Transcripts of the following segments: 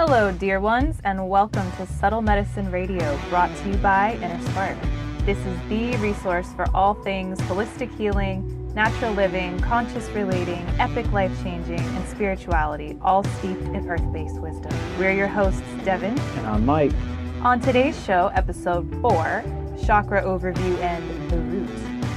Hello, dear ones, and welcome to Subtle Medicine Radio, brought to you by InnerSpark. This is the resource for all things holistic healing, natural living, conscious relating, epic life-changing, and spirituality, all steeped in earth-based wisdom. We're your hosts, Devin. And I'm Mike. On today's show, episode 4, Chakra Overview and the Root.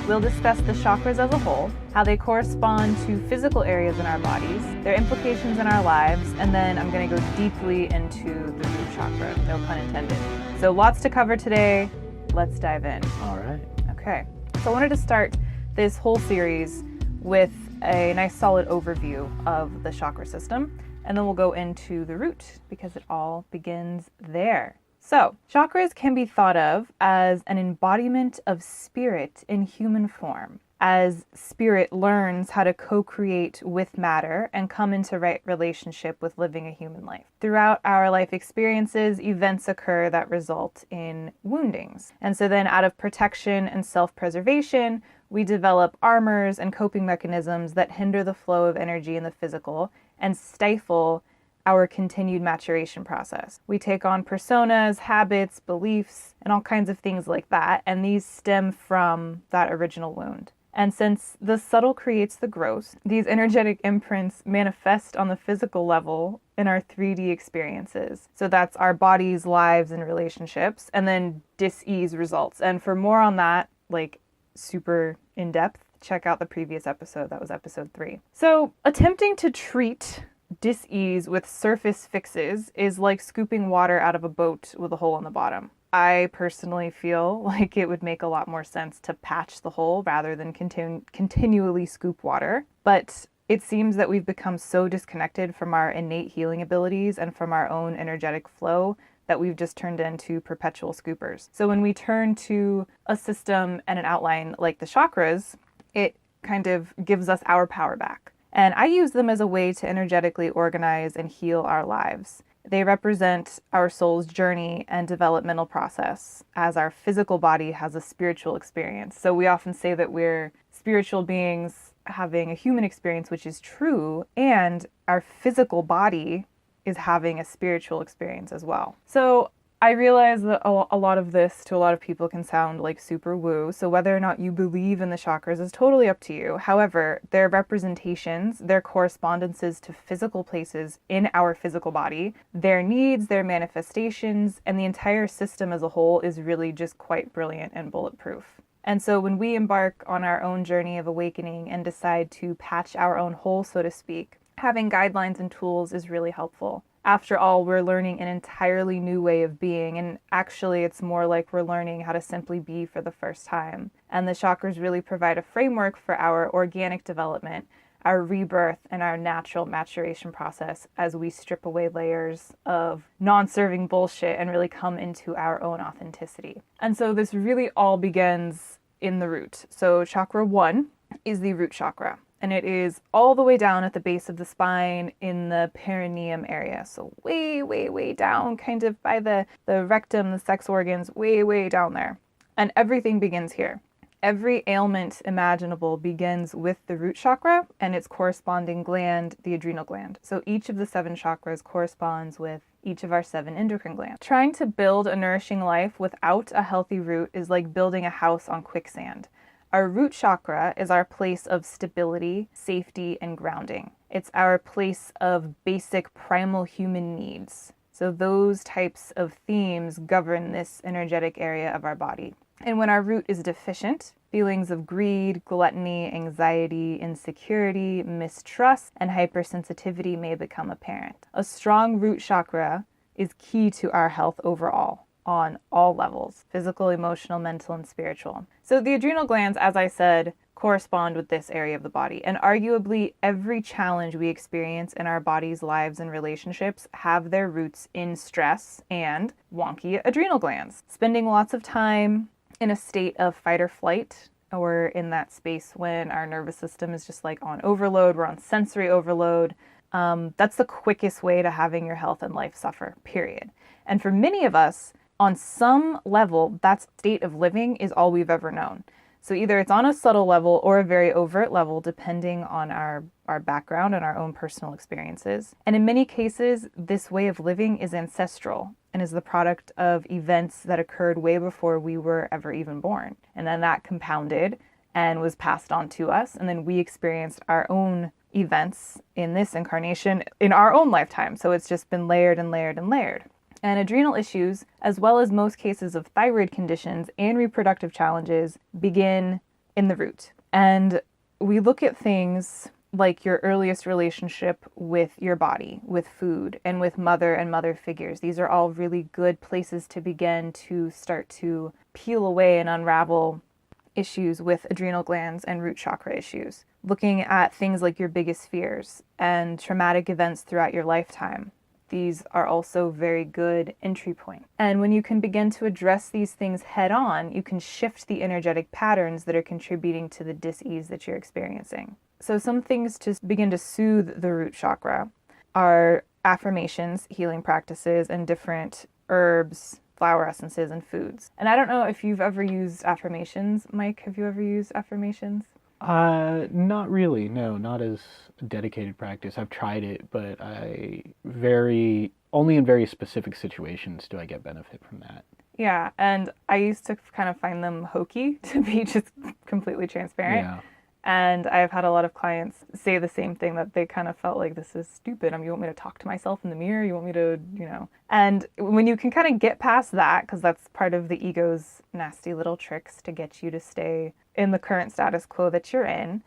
We'll discuss the chakras as a whole, how they correspond to physical areas in our bodies, their implications in our lives, and then I'm going to go deeply into the root chakra, no pun intended. So lots to cover today. Let's dive in. All right. Okay. So I wanted to start this whole series with a nice solid overview of the chakra system, and then we'll go into the root because it all begins there. So, chakras can be thought of as an embodiment of spirit in human form, as spirit learns how to co-create with matter and come into right relationship with living a human life. Throughout our life experiences, events occur that result in woundings. And so then out of protection and self-preservation, we develop armors and coping mechanisms that hinder the flow of energy in the physical and stifle our continued maturation process. We take on personas, habits, beliefs, and all kinds of things like that, and these stem from that original wound. And since the subtle creates the gross, these energetic imprints manifest on the physical level in our 3D experiences. So that's our bodies, lives, and relationships, and then dis-ease results. And for more on that, like super in-depth, check out the previous episode. That was episode 3. So attempting to treat dis-ease with surface fixes is like scooping water out of a boat with a hole in the bottom. I personally feel like it would make a lot more sense to patch the hole rather than continually scoop water. But it seems that we've become so disconnected from our innate healing abilities and from our own energetic flow that we've just turned into perpetual scoopers. So when we turn to a system and an outline like the chakras, it kind of gives us our power back. And I use them as a way to energetically organize and heal our lives. They represent our soul's journey and developmental process, as our physical body has a spiritual experience. So we often say that we're spiritual beings having a human experience, which is true, and our physical body is having a spiritual experience as well. So I realize that a lot of this to a lot of people can sound like super woo, so whether or not you believe in the chakras is totally up to you. However, their representations, their correspondences to physical places in our physical body, their needs, their manifestations, and the entire system as a whole is really just quite brilliant and bulletproof. And so when we embark on our own journey of awakening and decide to patch our own hole, so to speak, having guidelines and tools is really helpful. After all, we're learning an entirely new way of being, and actually it's more like we're learning how to simply be for the first time. And the chakras really provide a framework for our organic development, our rebirth, and our natural maturation process as we strip away layers of non-serving bullshit and really come into our own authenticity. And so this really all begins in the root. So chakra 1 is the root chakra. And it is all the way down at the base of the spine in the perineum area. So way, way, way down, kind of by the rectum, the sex organs, way, way down there. And everything begins here. Every ailment imaginable begins with the root chakra and its corresponding gland, the adrenal gland. So each of the 7 chakras corresponds with each of our 7 endocrine glands. Trying to build a nourishing life without a healthy root is like building a house on quicksand. Our root chakra is our place of stability, safety, and grounding. It's our place of basic primal human needs. So those types of themes govern this energetic area of our body. And when our root is deficient, feelings of greed, gluttony, anxiety, insecurity, mistrust, and hypersensitivity may become apparent. A strong root chakra is key to our health overall, on all levels: physical, emotional, mental, and spiritual. So the adrenal glands, as I said, correspond with this area of the body. And arguably every challenge we experience in our bodies, lives, and relationships have their roots in stress and wonky adrenal glands. Spending lots of time in a state of fight or flight, or in that space when our nervous system is just like on overload, we're on sensory overload, that's the quickest way to having your health and life suffer, period. And for many of us, on some level, that state of living is all we've ever known. So either it's on a subtle level or a very overt level, depending on our our background and our own personal experiences. And in many cases, this way of living is ancestral and is the product of events that occurred way before we were ever even born. And then that compounded and was passed on to us. And then we experienced our own events in this incarnation in our own lifetime. So it's just been layered and layered and layered. And adrenal issues, as well as most cases of thyroid conditions and reproductive challenges, begin in the root. And we look at things like your earliest relationship with your body, with food, and with mother and mother figures. These are all really good places to begin to start to peel away and unravel issues with adrenal glands and root chakra issues. Looking at things like your biggest fears and traumatic events throughout your lifetime. These are also very good entry point. And when you can begin to address these things head on, you can shift the energetic patterns that are contributing to the dis-ease that you're experiencing. So some things to begin to soothe the root chakra are affirmations, healing practices, and different herbs, flower essences, and foods. And I don't know if you've ever used affirmations. Mike, have you ever used affirmations? Not really. No, not as a dedicated practice. I've tried it, but only in very specific situations do I get benefit from that. Yeah, and I used to kind of find them hokey, to be just completely transparent. Yeah. And I've had a lot of clients say the same thing, that they kind of felt like, this is stupid. You want me to talk to myself in the mirror? You want me to, And when you can kind of get past that, because that's part of the ego's nasty little tricks to get you to stay in the current status quo that you're in,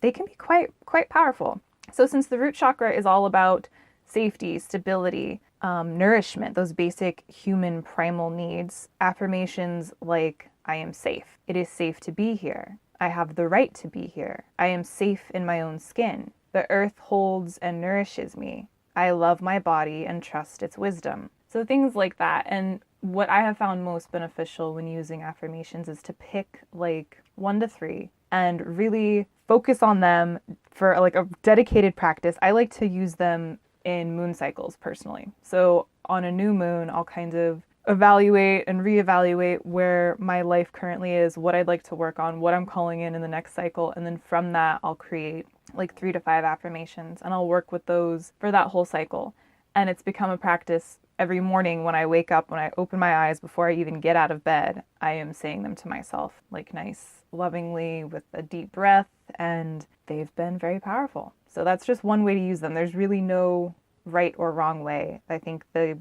they can be quite powerful. So since the root chakra is all about safety, stability, nourishment, those basic human primal needs, affirmations like, I am safe. It is safe to be here. I have the right to be here. I am safe in my own skin. The earth holds and nourishes me. I love my body and trust its wisdom. So things like that. And what I have found most beneficial when using affirmations is to pick like 1 to 3 and really focus on them for like a dedicated practice. I like to use them in moon cycles personally. So on a new moon, I'll kind of evaluate and reevaluate where my life currently is, what I'd like to work on, what I'm calling in the next cycle. And then from that, I'll create like 3 to 5 affirmations and I'll work with those for that whole cycle. And it's become a practice every morning when I wake up, when I open my eyes, before I even get out of bed, I am saying them to myself, like nice, lovingly, with a deep breath, and they've been very powerful. So that's just one way to use them. There's really no right or wrong way. I think the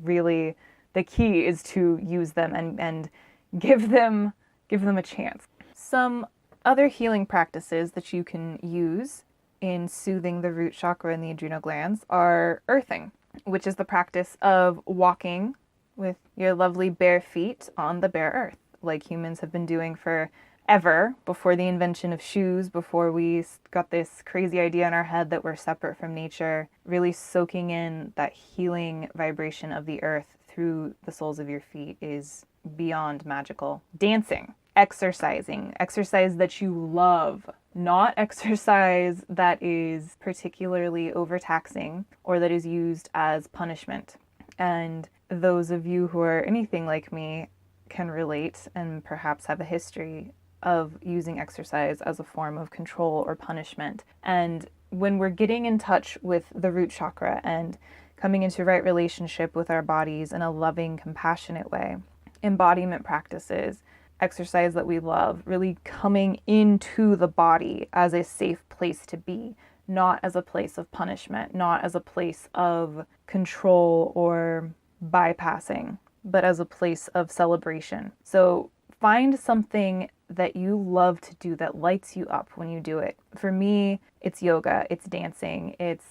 key is to use them and give them a chance. Some other healing practices that you can use in soothing the root chakra and the adrenal glands are earthing, which is the practice of walking with your lovely bare feet on the bare earth, like humans have been doing forever, before the invention of shoes, before we got this crazy idea in our head that we're separate from nature. Really soaking in that healing vibration of the earth through the soles of your feet is beyond magical. Dancing, exercising, exercise that you love, not exercise that is particularly overtaxing or that is used as punishment. And those of you who are anything like me can relate and perhaps have a history of using exercise as a form of control or punishment. And when we're getting in touch with the root chakra and coming into right relationship with our bodies in a loving, compassionate way, embodiment practices, exercise that we love, really coming into the body as a safe place to be, not as a place of punishment, not as a place of control or bypassing, but as a place of celebration. So find something that you love to do that lights you up when you do it. For me, it's yoga, it's dancing, it's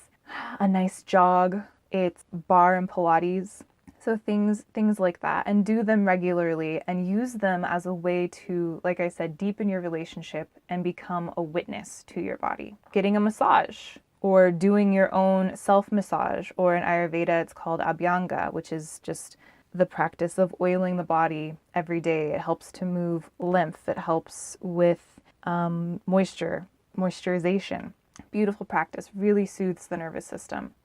a nice jog, it's bar and Pilates. So things like that, and do them regularly and use them as a way to, like I said, deepen your relationship and become a witness to your body. Getting a massage or doing your own self-massage, or in Ayurveda it's called Abhyanga, which is just the practice of oiling the body every day. It helps to move lymph. It helps with moisturization. Beautiful practice, really soothes the nervous system.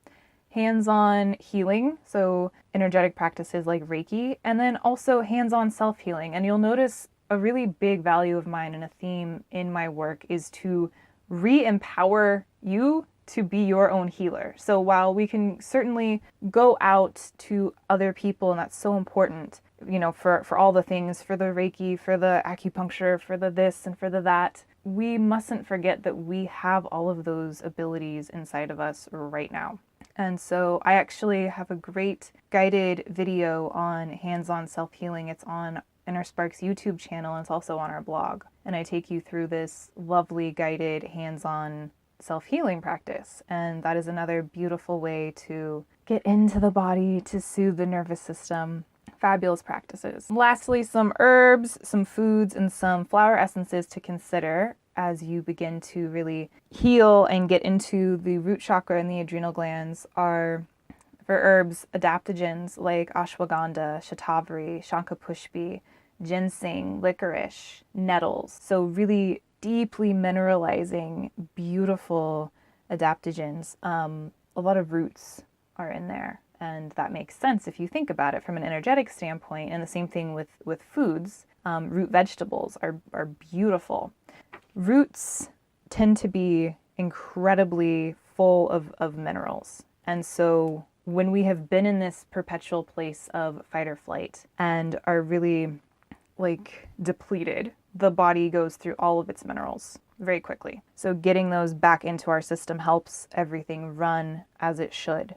Hands-on healing, so energetic practices like Reiki, and then also hands-on self-healing. And you'll notice a really big value of mine and a theme in my work is to re-empower you to be your own healer. So while we can certainly go out to other people, and that's so important, you know, for all the things, for the Reiki, for the acupuncture, for the this and for the that, we mustn't forget that we have all of those abilities inside of us right now. And so I actually have a great guided video on hands-on self-healing. It's on InnerSpark's YouTube channel, and it's also on our blog. And I take you through this lovely guided hands-on self-healing practice. And that is another beautiful way to get into the body, to soothe the nervous system. Fabulous practices. Lastly, some herbs, some foods, and some flower essences to consider as you begin to really heal and get into the root chakra and the adrenal glands are, for herbs, adaptogens like ashwagandha, shatavari, shankapushpi, ginseng, licorice, nettles. So really deeply mineralizing, beautiful adaptogens. A lot of roots are in there. And that makes sense if you think about it from an energetic standpoint. And the same thing with foods. Root vegetables are beautiful. Roots tend to be incredibly full of minerals. And so when we have been in this perpetual place of fight or flight and are really like depleted, the body goes through all of its minerals very quickly. So getting those back into our system helps everything run as it should.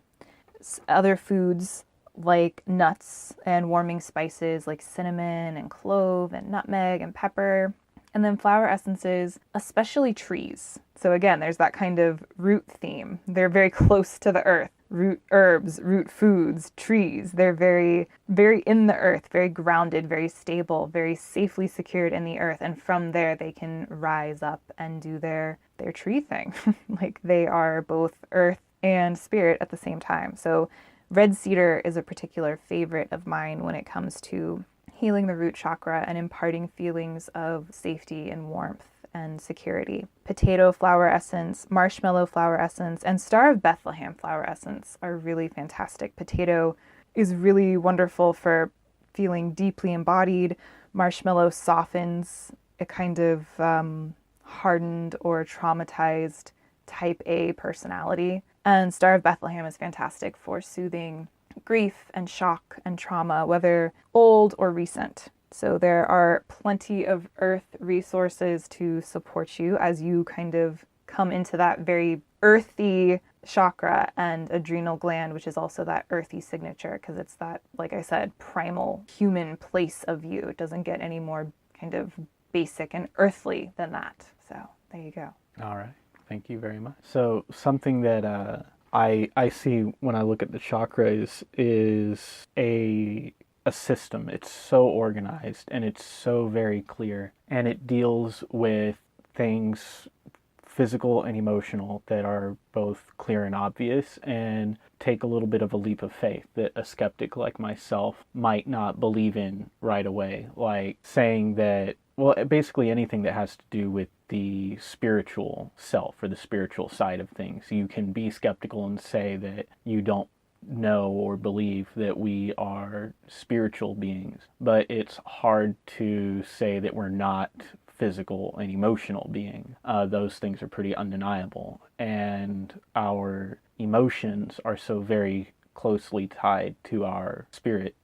Other foods like nuts and warming spices like cinnamon and clove and nutmeg and pepper. And then flower essences, especially trees. So again, there's that kind of root theme. They're very close to the earth. Root herbs, root foods, trees. They're very, very in the earth, very grounded, very stable, very safely secured in the earth. And from there, they can rise up and do their tree thing. Like they are both earth and spirit at the same time. So red cedar is a particular favorite of mine when it comes to healing the root chakra and imparting feelings of safety and warmth and security. Potato flower essence, marshmallow flower essence, and Star of Bethlehem flower essence are really fantastic. Potato is really wonderful for feeling deeply embodied. Marshmallow softens a kind of hardened or traumatized type A personality. And Star of Bethlehem is fantastic for soothing grief and shock and trauma, whether old or recent. So there are plenty of earth resources to support you as you kind of come into that very earthy chakra and adrenal gland, which is also that earthy signature, because it's that, like I said, primal human place of you. It doesn't get any more kind of basic and earthly than that. So there you go. All right. Thank you very much. So something that I see when I look at the chakras is a system. It's so organized and it's so very clear, and it deals with things physical and emotional that are both clear and obvious and take a little bit of a leap of faith that a skeptic like myself might not believe in right away. Like saying that, well, basically anything that has to do with the spiritual self or the spiritual side of things. You can be skeptical and say that you don't know or believe that we are spiritual beings, but it's hard to say that we're not physical and emotional being. Those things are pretty undeniable, and our emotions are so very closely tied to our spirit.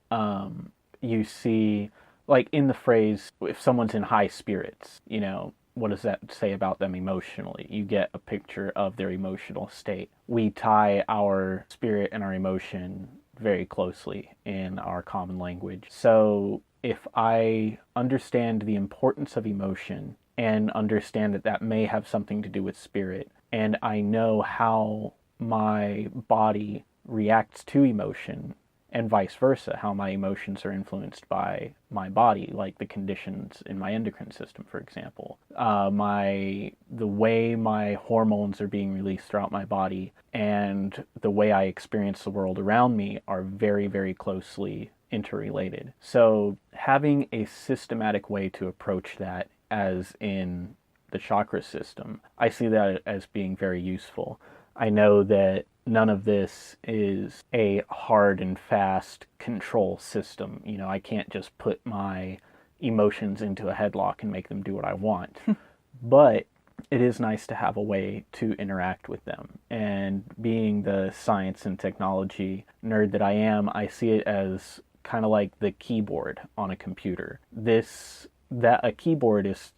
You see, like in the phrase, if someone's in high spirits, you know, what does that say about them emotionally? You get a picture of their emotional state. We tie our spirit and our emotion very closely in our common language. So if I understand the importance of emotion and understand that that may have something to do with spirit, and I know how my body reacts to emotion, and vice versa, how my emotions are influenced by my body, like the conditions in my endocrine system, for example. The way my hormones are being released throughout my body and the way I experience the world around me are very, very closely interrelated. So having a systematic way to approach that, as in the chakra system, I see that as being very useful. I know that none of this is a hard and fast control system. You know, I can't just put my emotions into a headlock and make them do what I want. But it is nice to have a way to interact with them. And being the science and technology nerd that I am, I see it as kind of like the keyboard on a computer. That a keyboard is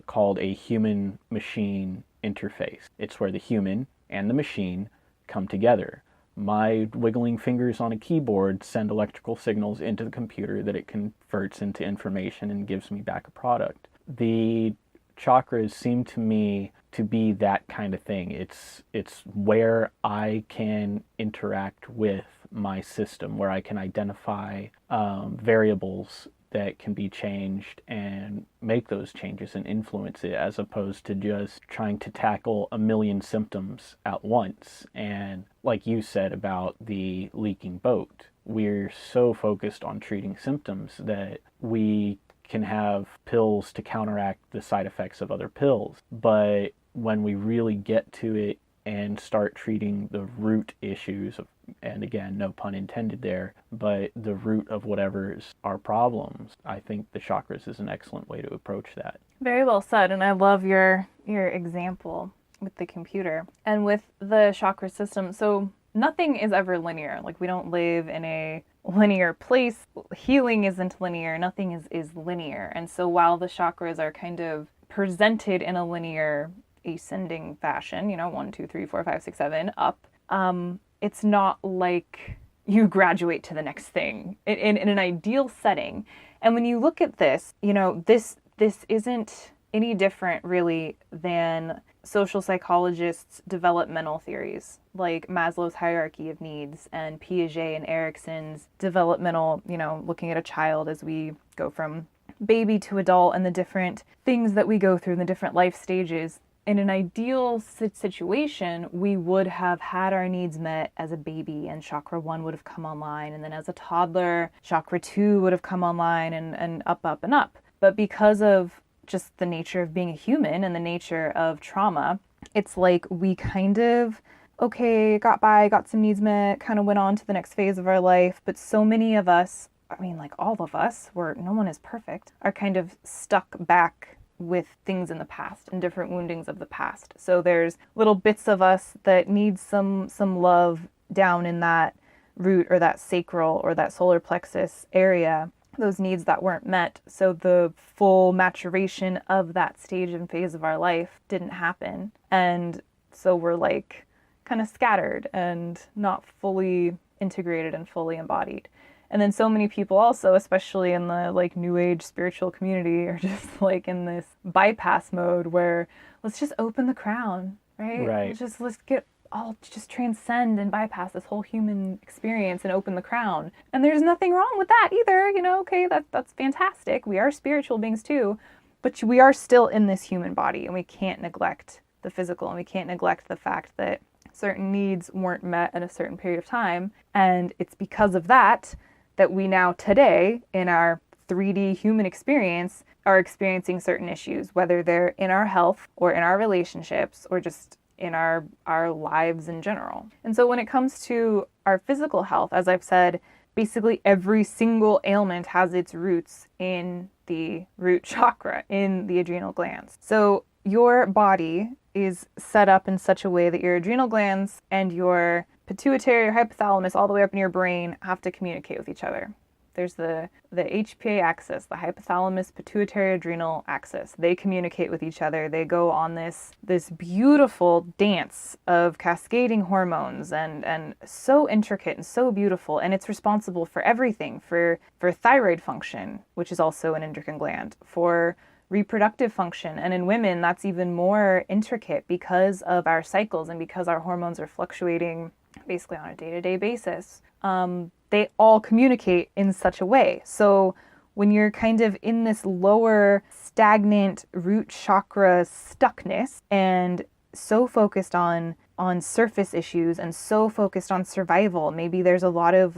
called a human-machine interface. It's where the human and the machine come together. My wiggling fingers on a keyboard send electrical signals into the computer that it converts into information and gives me back a product. The chakras seem to me to be that kind of thing. It's where I can interact with my system, where I can identify variables that can be changed and make those changes and influence it, as opposed to just trying to tackle a million symptoms at once. And like you said about the leaking boat, we're so focused on treating symptoms that we can have pills to counteract the side effects of other pills. But when we really get to it and start treating the root issues of, and again, no pun intended there, but the root of whatever's our problems, I think the chakras is an excellent way to approach that. Very well said, and I love your example with the computer and with the chakra system. So nothing is ever linear. Like, we don't live in a linear place. Healing isn't linear. Nothing is linear. And so while the chakras are kind of presented in a linear ascending fashion, 1, 2, 3, 4, 5, 6, 7, up, it's not like you graduate to the next thing in an ideal setting. And when you look at this, this isn't any different really than social psychologists' developmental theories, like Maslow's hierarchy of needs and Piaget and Erikson's developmental, looking at a child as we go from baby to adult and the different things that we go through and the different life stages. In an ideal situation, we would have had our needs met as a baby, and chakra 1 would have come online, and then as a toddler, chakra 2 would have come online, and up, and up. But because of just the nature of being a human and the nature of trauma, it's like we kind of, got by, got some needs met, kind of went on to the next phase of our life. But so many of us, like all of us, no one is perfect, are kind of stuck back with things in the past and different woundings of the past. So there's little bits of us that need some love down in that root or that sacral or that solar plexus area, those needs that weren't met. So the full maturation of that stage and phase of our life didn't happen. And so we're like kind of scattered and not fully integrated and fully embodied. And then so many people also, especially in the new age spiritual community, are just in this bypass mode where let's just open the crown, right? Right. Let's get all just transcend and bypass this whole human experience and open the crown. And there's nothing wrong with that either, that's fantastic. We are spiritual beings too, but we are still in this human body, and we can't neglect the physical, and we can't neglect the fact that certain needs weren't met at a certain period of time. And it's because of that we now today, in our 3D human experience, are experiencing certain issues, whether they're in our health or in our relationships or just in our lives in general. And so when it comes to our physical health, as I've said, basically every single ailment has its roots in the root chakra, in the adrenal glands. So your body is set up in such a way that your adrenal glands and your pituitary or hypothalamus all the way up in your brain have to communicate with each other. There's the HPA axis, the hypothalamus pituitary adrenal axis. They communicate with each other. They go on this beautiful dance of cascading hormones and so intricate and so beautiful. And it's responsible for everything, for thyroid function, which is also an endocrine gland, for reproductive function. And in women, that's even more intricate because of our cycles and because our hormones are fluctuating basically on a day-to-day basis. They all communicate in such a way. So when you're kind of in this lower stagnant root chakra stuckness and so focused on surface issues and so focused on survival, maybe there's a lot of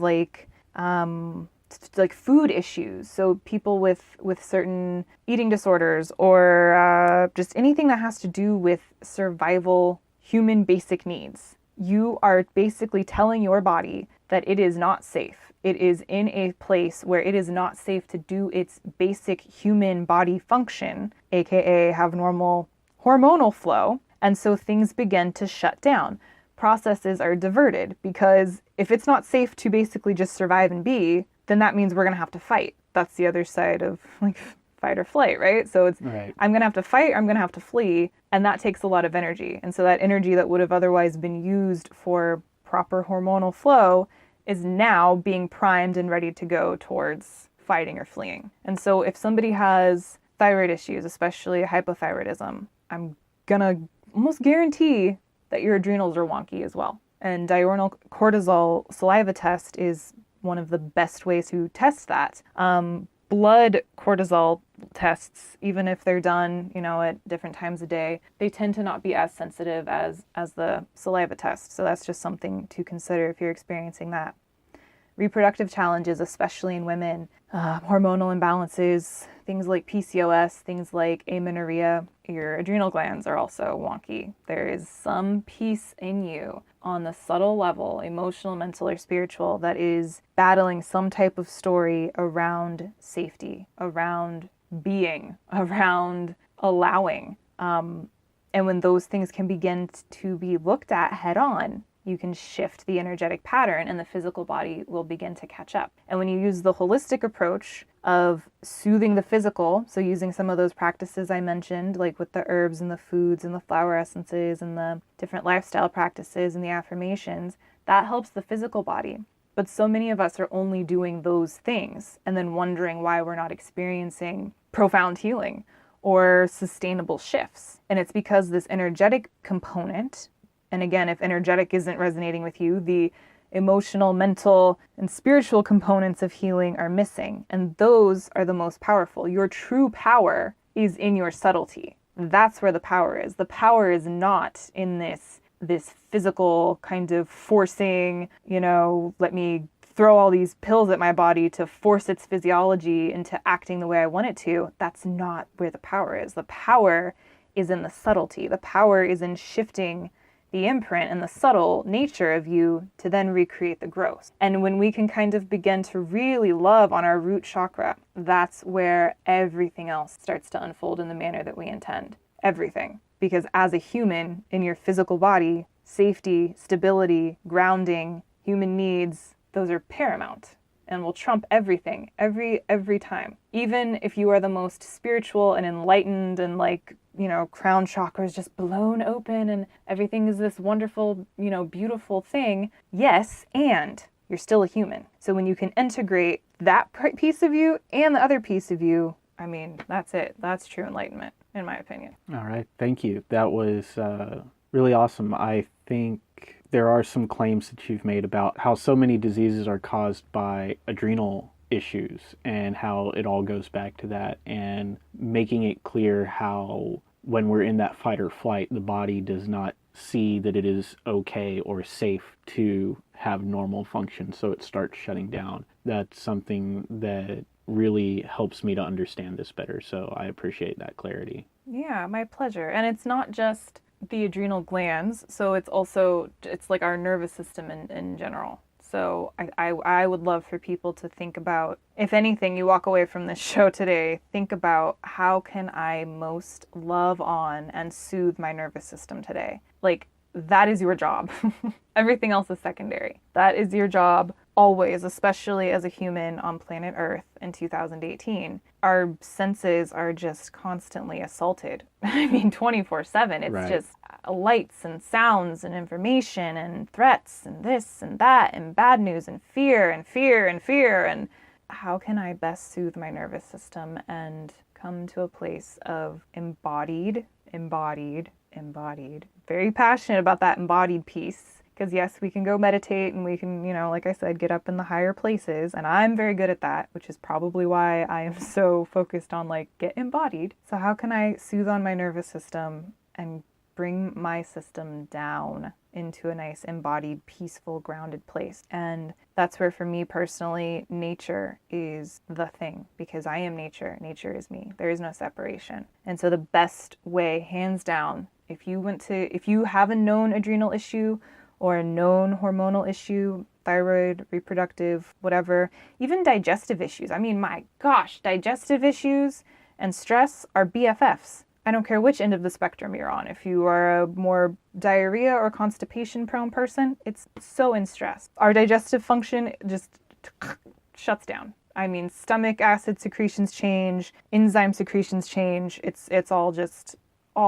food issues. So people with certain eating disorders or just anything that has to do with survival, human basic needs. You are basically telling your body that it is not safe. It is in a place where it is not safe to do its basic human body function, aka have normal hormonal flow. And so things begin to shut down. Processes are diverted, because if it's not safe to basically just survive and be, then that means we're going to have to fight. That's the other side of like fight or flight, right? So it's, Right. I'm going to have to fight, I'm going to have to flee. And that takes a lot of energy. And so that energy that would have otherwise been used for proper hormonal flow is now being primed and ready to go towards fighting or fleeing. And so if somebody has thyroid issues, especially hypothyroidism, I'm gonna almost guarantee that your adrenals are wonky as well. And diurnal cortisol saliva test is one of the best ways to test that. Blood cortisol tests, even if they're done, at different times a day, they tend to not be as sensitive as the saliva test. So that's just something to consider if you're experiencing that. Reproductive challenges, especially in women, hormonal imbalances, things like PCOS, things like amenorrhea, your adrenal glands are also wonky. There is some piece in you on the subtle level, emotional, mental, or spiritual, that is battling some type of story around safety, around being, around allowing. And when those things can begin to be looked at head on, you can shift the energetic pattern and the physical body will begin to catch up. And when you use the holistic approach of soothing the physical, so using some of those practices I mentioned, like with the herbs and the foods and the flower essences and the different lifestyle practices and the affirmations, that helps the physical body. But so many of us are only doing those things and then wondering why we're not experiencing profound healing or sustainable shifts. And it's because this energetic component, and again, if energetic isn't resonating with you, the emotional, mental, and spiritual components of healing are missing. And those are the most powerful. Your true power is in your subtlety. That's where the power is. The power is not in this physical kind of forcing, let me throw all these pills at my body to force its physiology into acting the way I want it to. That's not where the power is. The power is in the subtlety. The power is in shifting the imprint and the subtle nature of you to then recreate the gross. And when we can kind of begin to really love on our root chakra, that's where everything else starts to unfold in the manner that we intend. Everything. Because as a human in your physical body, safety, stability, grounding, human needs, those are paramount and will trump everything every time. Even if you are the most spiritual and enlightened and crown chakra is just blown open and everything is this wonderful, beautiful thing. Yes, and you're still a human. So when you can integrate that piece of you and the other piece of you, that's it. That's true enlightenment, in my opinion. All right. Thank you. That was really awesome. I think there are some claims that you've made about how so many diseases are caused by adrenal issues and how it all goes back to that, and making it clear how when we're in that fight or flight, the body does not see that it is okay or safe to have normal function, so it starts shutting down. That's something that really helps me to understand this better, so I appreciate that clarity. Yeah, my pleasure. And it's not just the adrenal glands, so it's like our nervous system in general. So I would love for people to think about, if anything, you walk away from this show today, think about how can I most love on and soothe my nervous system today? That is your job. Everything else is secondary. That is your job always, especially as a human on planet Earth in 2018. Our senses are just constantly assaulted. 24/7. It's Right. just lights and sounds and information and threats and this and that and bad news and fear and fear and fear. And how can I best soothe my nervous system and come to a place of embodied. Very passionate about that embodied piece. Because yes, we can go meditate and we can, like I said, get up in the higher places. And I'm very good at that, which is probably why I am so focused on get embodied. So how can I soothe on my nervous system and bring my system down into a nice embodied, peaceful, grounded place? And that's where, for me personally, nature is the thing, because I am nature. Nature is me. There is no separation. And so the best way, hands down, if you have a known adrenal issue or a known hormonal issue, thyroid, reproductive, whatever, even digestive issues. My gosh, digestive issues and stress are BFFs. I don't care which end of the spectrum you're on. If you are a more diarrhea or constipation prone person, it's so in stress. Our digestive function just shuts down. I mean, stomach acid secretions change, enzyme secretions change. It's all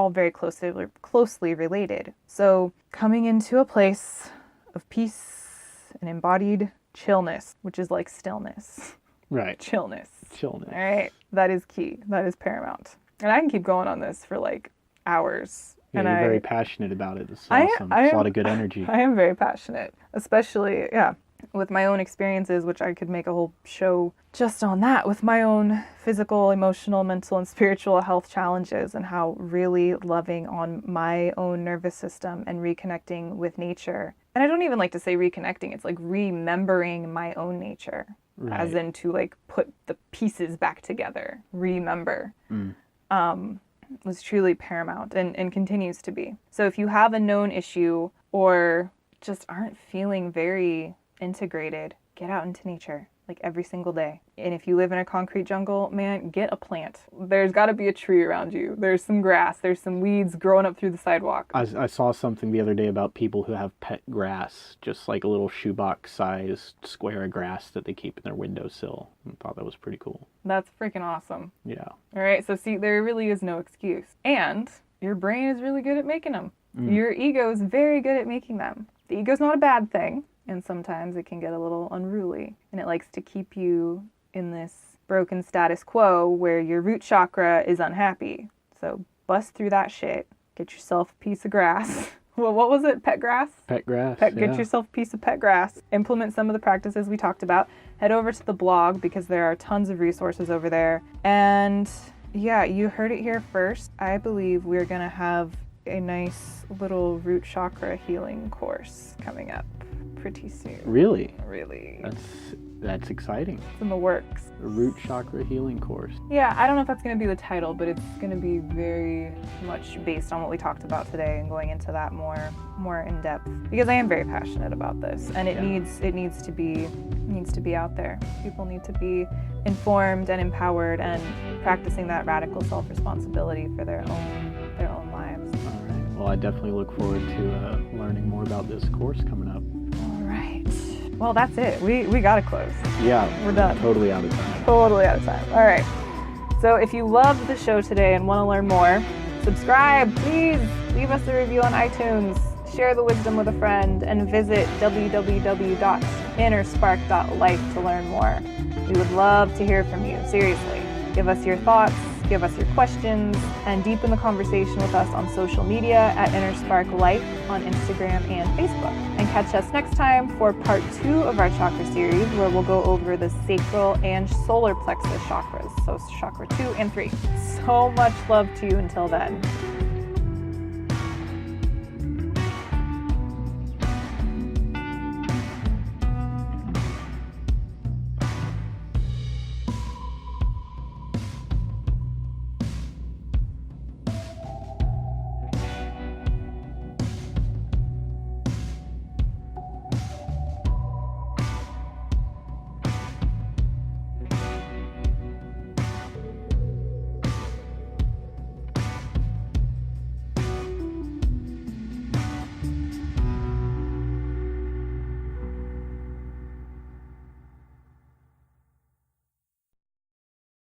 very closely related. So coming into a place of peace and embodied chillness, which is like stillness. Right. Chillness. All right. That is key. That is paramount. And I can keep going on this for like hours. Yeah, and you're very passionate about it. It's awesome. It's a lot of good energy. I am very passionate, especially, with my own experiences, which I could make a whole show just on that, with my own physical, emotional, mental, and spiritual health challenges, and how really loving on my own nervous system and reconnecting with nature. And I don't even like to say reconnecting, it's like remembering my own nature, as in to like put the pieces back together, remember. Was truly paramount and continues to be. So if you have a known issue or just aren't feeling very integrated, get out into nature like every single day. And if you live in a concrete jungle, man, get a plant. There's got to be a tree around you. There's some grass. There's some weeds growing up through the sidewalk. I saw something the other day about people who have pet grass, just like a little shoebox-sized square of grass that they keep in their windowsill. I thought that was pretty cool. That's freaking awesome. Yeah. All right, so see, there really is no excuse. And your brain is really good at making them. Your ego is very good at making them. The ego's not a bad thing. And sometimes it can get a little unruly, and it likes to keep you in this broken status quo where your root chakra is unhappy. So bust through that shit. Get yourself a piece of grass. Well, what was it? Pet grass? Pet grass. Get yourself a piece of pet grass. Implement some of the practices we talked about. Head over to the blog because there are tons of resources over there. And yeah, you heard it here first. I believe we're going to have a nice little root chakra healing course coming up pretty soon. Really? That's exciting. It's in the works. A root chakra healing course. Yeah, I don't know if that's going to be the title, but it's going to be very much based on what we talked about today and going into that more in depth, because I am very passionate about this, and it needs to be out there. People need to be informed and empowered and practicing that radical self-responsibility for their own lives. All right. Well, I definitely look forward to learning more about this course coming up. All right. Well, that's it. We got to close. Yeah. We're done. Totally out of time. Totally out of time. All right. So if you loved the show today and want to learn more, subscribe. Please leave us a review on iTunes. Share the wisdom with a friend and visit www.InnerSpark.life to learn more. We would love to hear from you. Seriously. Give us your thoughts. Give us your questions, and deepen the conversation with us on social media at InnerSpark Life on Instagram and Facebook. And catch us next time for part 2 of our chakra series, where we'll go over the sacral and solar plexus chakras, so chakra 2 and 3. So much love to you until then.